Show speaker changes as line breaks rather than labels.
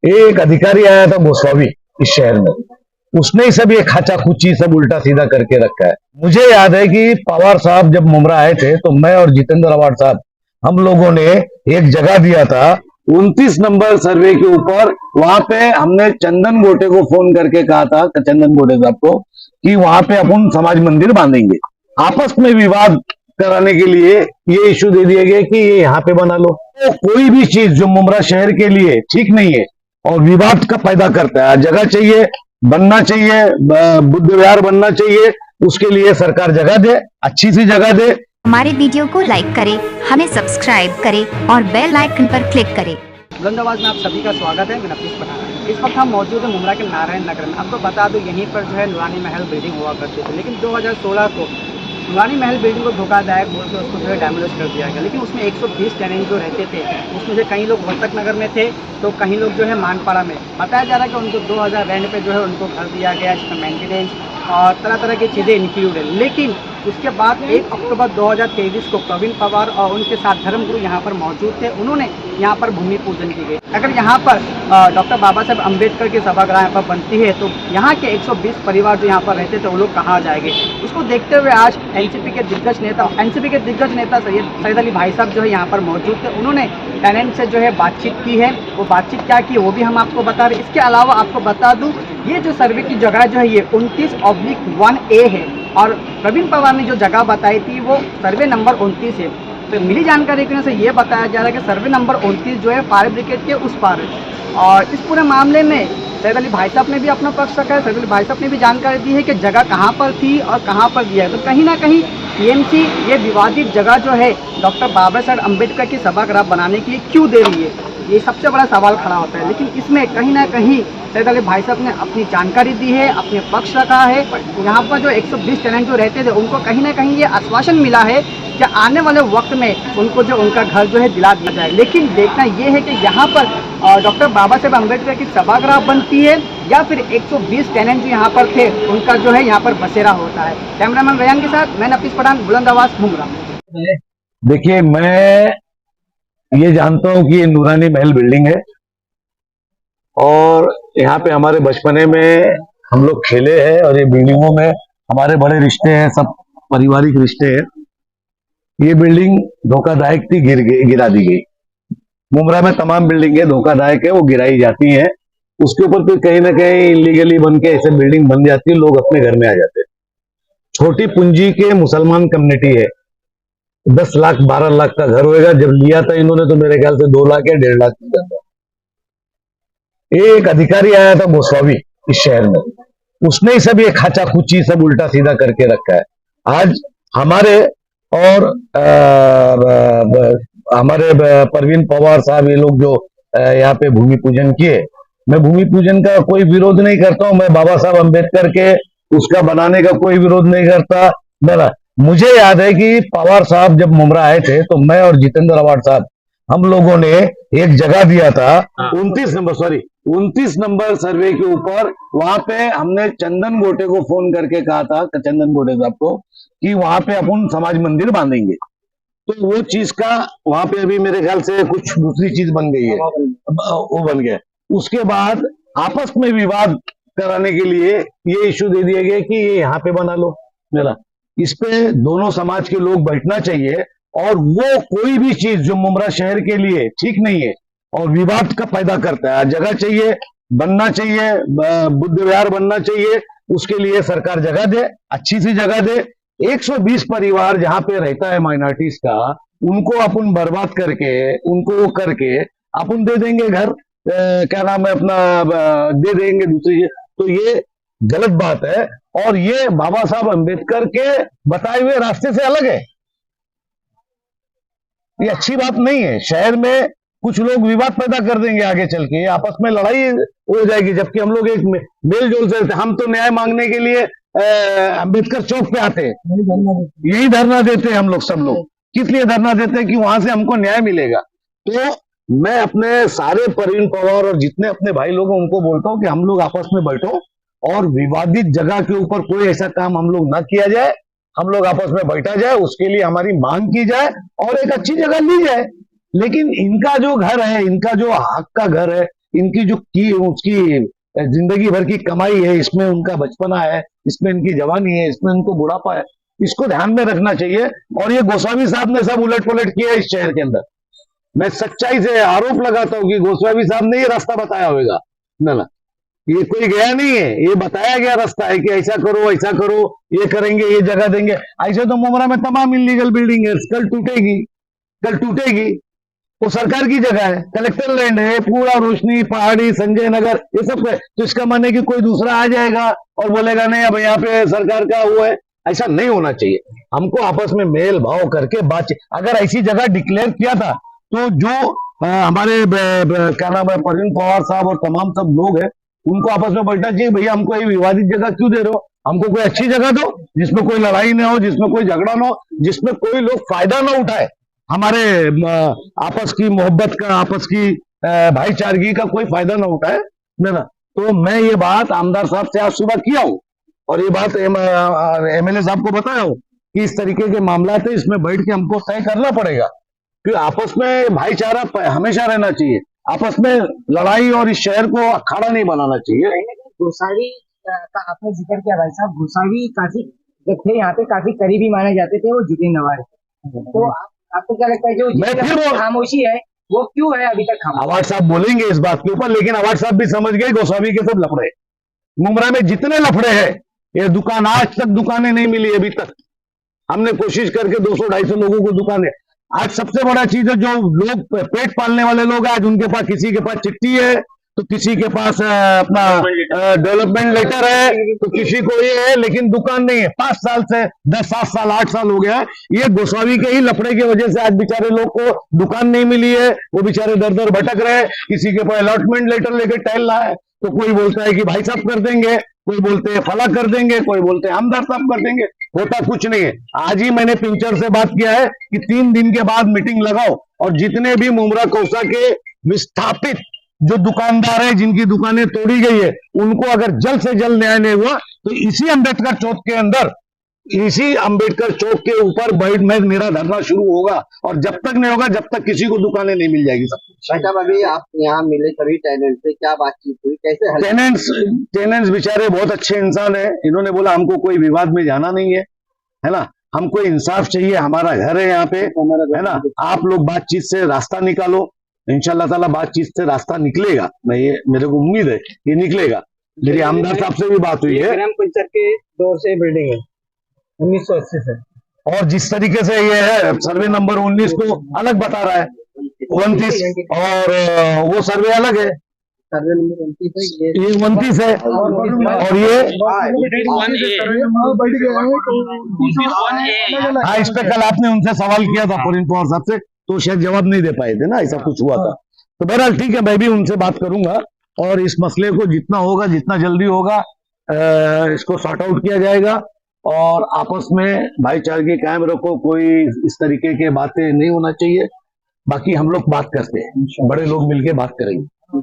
एक अधिकारी आया था गोस्वामी इस शहर में, उसने ही सब ये खाचा खुची सब उल्टा सीधा करके रखा है। मुझे याद है कि पवार साहब जब मुमरा आए थे तो मैं और जितेंद्र अवार्ड साहब हम लोगों ने एक जगह दिया था 29 नंबर सर्वे के ऊपर। वहां पे हमने चंदन गोटे को फोन करके कहा था, चंदन गोटे साहब को, कि वहां पे अपन समाज मंदिर बांधेंगे। आपस में विवाद कराने के लिए ये इश्यू दे दिए गए कि ये यहाँ पे बना लो। तो कोई भी चीज जो मुमरा शहर के लिए ठीक नहीं है और विवाद का पैदा करता है, जगह चाहिए, बनना चाहिए, बुद्ध विहार बनना चाहिए, उसके लिए सरकार जगह दे, अच्छी सी जगह दे।
हमारे वीडियो को लाइक करें, हमें सब्सक्राइब करें और बेल आइकन पर क्लिक करें।
बुलंद आवाज में आप सभी का स्वागत है। मैं नफीस पठान। इस वक्त हम मौजूद हैं मुमरा के नारायण नगर में। आपको बता दूं यहीं पर जो है नूरानी महल बिल्डिंग हुआ करती थी, लेकिन 2016 को नूरानी महल बिल्डिंग को धोखादायक बोल के उसको जो है डैमेज कर दिया गया। लेकिन उसमें 120 टेनेंट जो रहते थे, उसमें से कई लोग वर्तक नगर में थे तो कहीं लोग जो है मानपाड़ा में। बताया जा रहा है कि उनको 2000 रेंट पे जो है उनको घर दिया गया, इसमें मेंटेनेंस और तरह तरह की चीज़ें इंक्लूड है। लेकिन उसके बाद 1 अक्टूबर 2023 को प्रवीण पवार और उनके साथ धर्मगुरु यहाँ पर मौजूद थे। उन्होंने यहाँ पर भूमि पूजन की गई। अगर यहाँ पर डॉक्टर बाबा साहब अम्बेडकर की सभागृह यहाँ पर बनती है तो यहाँ के 120 परिवार जो यहाँ पर रहते थे वो लोग कहाँ जाएंगे। उसको देखते हुए आज एनसीपी के दिग्गज नेता सैयद अली भाई साहब जो है यहाँ पर मौजूद थे। उन्होंने टेनेंट से जो है बातचीत की है। वो बातचीत क्या की वो भी हम आपको बता रहे। इसके अलावा आपको बता दूँ ये जो सर्वे की जगह जो है ये 29/1A है और प्रवीण पवार ने जो जगह बताई थी वो सर्वे नंबर 29 है। तो मिली जानकारी के से ये बताया जा रहा है कि सर्वे नंबर 29 जो है फायर ब्रिगेड के उस पार है। और इस पूरे मामले में सैयद अली भाई साहब ने भी अपना पक्ष रखा है। सैयद अली भाई साहब ने भी जानकारी दी है कि जगह कहाँ पर थी और कहाँ पर दिया है। तो कहीं ना कहीं टीएमसी ये विवादित जगह जो है डॉक्टर बाबा साहब अम्बेडकर की सभागृह बनाने के लिए क्यों दे रही है, ये सबसे बड़ा सवाल खड़ा होता है। लेकिन इसमें कहीं ना कहीं सैयद अली भाई साहब ने अपनी जानकारी दी है, अपने पक्ष रखा है। यहाँ पर जो 120 टेनेंट जो रहते थे उनको कहीं ना कहीं ये आश्वासन मिला है कि आने वाले वक्त में उनको जो उनका घर जो है दिला दिया जाए। लेकिन देखना ये है कि यहाँ पर डॉक्टर बाबा साहब अम्बेडकर की सभागृह बनती है या फिर 120 टेनेंट जो यहाँ पर थे उनका जो है यहाँ पर बसेरा होता है। कैमरामैन रैयान के साथ मैं नफीस पठान, बुलंद आवाज, मुमरा।
देखिए, मैं ये जानता हूं कि ये नूरानी महल बिल्डिंग है और यहाँ पे हमारे बचपने में हम लोग खेले हैं और ये बिल्डिंगों में हमारे बड़े रिश्ते हैं, सब पारिवारिक रिश्ते हैं। ये बिल्डिंग धोखादायक थी, गिरा दी गई। मुमरा में तमाम बिल्डिंगें धोखादायक है, वो गिराई जाती हैं। उसके ऊपर फिर कहीं ना कहीं इलीगली बन के ऐसे बिल्डिंग बन जाती है, लोग अपने घर में आ जाते हैं। छोटी पूंजी के मुसलमान कम्युनिटी है, 10 लाख 12 लाख का घर होएगा। जब लिया था इन्होंने तो मेरे ख्याल से 2 लाख या 1.5 लाख की था। एक अधिकारी आया था गोस्वामी इस शहर में, उसने ही सब ये खाचा खुची सब उल्टा सीधा करके रखा है। आज हमारे और हमारे परवीन पवार साहब ये लोग जो यहाँ पे भूमि पूजन किए, मैं भूमि पूजन का कोई विरोध नहीं करता हूं। मैं बाबा साहब अम्बेडकर के उसका बनाने का कोई विरोध नहीं करता। मेरा मुझे याद है कि पवार साहब जब मुमरा आए थे तो मैं और जितेंद्र अवार्ड साहब हम लोगों ने एक जगह दिया था 29 नंबर सर्वे के ऊपर। वहां पे हमने चंदन गोटे को फोन करके कहा था, चंदन गोटे साहब को, कि वहां पे अपन समाज मंदिर बांधेंगे। तो वो चीज का वहां पे अभी मेरे ख्याल से कुछ दूसरी चीज बन गई है, वो बन गया। उसके बाद आपस में विवाद कराने के लिए ये इश्यू दे दिए गए कि ये यहाँ पे बना लो। मेरा इस पे दोनों समाज के लोग बैठना चाहिए और वो कोई भी चीज जो मुमरा शहर के लिए ठीक नहीं है और विवाद का पैदा करता है, जगह चाहिए, बनना चाहिए, बुद्ध विहार बनना चाहिए, उसके लिए सरकार जगह दे, अच्छी सी जगह दे। 120 परिवार जहां पे रहता है माइनॉरिटीज का, उनको अपन बर्बाद करके, उनको वो करके अपन दे देंगे घर, क्या नाम है अपना, दे देंगे दूसरी। तो ये गलत बात है और ये बाबा साहब अम्बेडकर के बताए हुए रास्ते से अलग है। ये अच्छी बात नहीं है। शहर में कुछ लोग विवाद पैदा कर देंगे, आगे चल के आपस में लड़ाई हो जाएगी, जबकि हम लोग एक मेल जोल से, हम तो न्याय मांगने के लिए अम्बेडकर चौक पे आते हैं, यही धरना देते हैं हम लोग। सब लोग किस लिए धरना देते हैं कि वहां से हमको न्याय मिलेगा। तो मैं अपने सारे परवीन पवार और जितने अपने भाई लोग हैं उनको बोलता हूं कि हम लोग आपस में बैठो और विवादित जगह के ऊपर कोई ऐसा काम हम लोग ना किया जाए। हम लोग आपस में बैठा जाए, उसके लिए हमारी मांग की जाए और एक अच्छी जगह ली जाए। लेकिन इनका जो घर है, इनका जो हक का घर है, इनकी जो की उसकी जिंदगी भर की कमाई है, इसमें उनका बचपना है, इसमें इनकी जवानी है, इसमें उनको बुढ़ापा है, इसको ध्यान में रखना चाहिए। और ये गोस्वामी साहब ने सब उलट पुलट किया है इस शहर के अंदर। मैं सच्चाई से आरोप लगाता हूं कि गोस्वामी साहब ने ये रास्ता बताया होगा, ना ये कोई गया नहीं है, ये बताया गया रास्ता है कि ऐसा करो, ऐसा करो, ये करेंगे, ये जगह देंगे। ऐसे तो मुमरा में तमाम इलीगल बिल्डिंग है, कल टूटेगी, कल टूटेगी। वो सरकार की जगह है, कलेक्टर लैंड है, पूरा रोशनी, पहाड़ी, संजय नगर, ये सब है। तो इसका मन है कि कोई दूसरा आ जाएगा और बोलेगा नहीं अब यहाँ पे सरकार का वो है। ऐसा नहीं होना चाहिए। हमको आपस में मेल भाव करके बातचीत, अगर ऐसी जगह डिक्लेयर किया था तो जो हमारे क्या नाम है परवीन पवार साहब और तमाम सब लोग हैं, उनको आपस में बैठना चाहिए, भैया हमको ये विवादित जगह क्यों दे रहे हो, हमको कोई अच्छी जगह दो जिसमें कोई लड़ाई ना हो, जिसमें कोई झगड़ा ना हो, जिसमें कोई लोग फायदा ना उठाए, हमारे आपस की मोहब्बत का, आपस की भाईचारगी का कोई फायदा ना उठाए, ना। तो मैं ये बात आमदार साहब से आज सुबह किया हूँ और ये बात एमएलए साहब को बताया हूँ कि इस तरीके के मामला है, इसमें बैठ के हमको तय करना पड़ेगा कि आपस में भाईचारा हमेशा रहना चाहिए, आपस में लड़ाई और इस शहर को अखाड़ा नहीं बनाना चाहिए।
गोसावी का आपने जिक्र किया भाई साहब, गोसावी काफी जो थे यहाँ पे काफी करीबी माने जाते थे वो जितेंद्र नवाज। तो आपको क्या लगता है जो
मैं फिर
खामोशी है वो क्यों है अभी तक खामोश?
अवार्ड साहब बोलेंगे इस बात के ऊपर, लेकिन अवार्ड साहब भी समझ गए गोस्वामी के सब लफड़े, मुमरा में जितने लफड़े हैं, ये दुकान आज तक दुकानें नहीं मिली अभी तक। हमने कोशिश करके 200-250 लोगों को दुकानें, आज सबसे बड़ा चीज है जो लोग पेट पालने वाले लोग हैं, आज उनके पास किसी के पास चिट्ठी है तो किसी के पास अपना डेवलपमेंट लेटर है तो किसी को ये है, लेकिन दुकान नहीं है। 5 साल से 10, 7 साल 8 साल हो गया है। ये गोस्वामी के ही लफड़े की वजह से आज बेचारे लोग को दुकान नहीं मिली है, वो बेचारे दर दर भटक रहे हैं। किसी के पास अलॉटमेंट लेटर लेकर टहल रहा है तो कोई बोलता है कि भाई साहब कर देंगे, कोई बोलते हैं फला कर देंगे, कोई बोलते हैं आमदार साहब कर देंगे, होता कुछ नहीं है। आज ही मैंने पिंचर से बात किया है कि 3 दिन के बाद मीटिंग लगाओ और जितने भी मुमरा कौसा के विस्थापित जो दुकानदार है, जिनकी दुकानें तोड़ी गई है, उनको अगर जल्द से जल्द न्याय नहीं हुआ तो इसी अंबेडकर चौक के अंदर, इसी अंबेडकर चौक के ऊपर बैठ में मेरा धरना शुरू होगा और जब तक नहीं होगा जब तक किसी को दुकानें नहीं मिल जाएगी। सब
भाई साहब अभी आप यहाँ मिले सभी टेनेंट से, क्या बातचीत हुई, कैसे हल?
टेनेंट्स बेचारे बहुत अच्छे इंसान है। इन्होंने बोला हमको कोई विवाद में जाना नहीं है ना, हमको इंसाफ चाहिए, हमारा घर है यहाँ पे, है ना, आप लोग बातचीत से रास्ता निकालो। इंशाल्लाह ताला बातचीत से रास्ता निकलेगा, मैं ये मेरे को उम्मीद है ये निकलेगा। मेरी आमदार साहब से भी बात हुई है।
ग्राम पंचायत के दौर से बिल्डिंग है 1980 से, और
जिस तरीके से ये है सर्वे नंबर 19 को अलग बता रहा है, 29 और वो सर्वे अलग है,
सर्वे नंबर 29 है,
ये 29 है और ये हाँ। इस पे कल आपने उनसे सवाल किया था परवीन पवार साहब से, तो शायद जवाब नहीं दे पाए थे ना, ऐसा कुछ हुआ था। तो बहरहाल ठीक है, मैं भी उनसे बात करूंगा और इस मसले को जितना होगा, जितना जल्दी होगा इसको सॉर्ट आउट किया जाएगा और आपस में भाईचारगी कायम रखो, कोई इस तरीके के बातें नहीं होना चाहिए। बाकी हम लोग बात करते हैं, बड़े लोग मिलके बात करेंगे।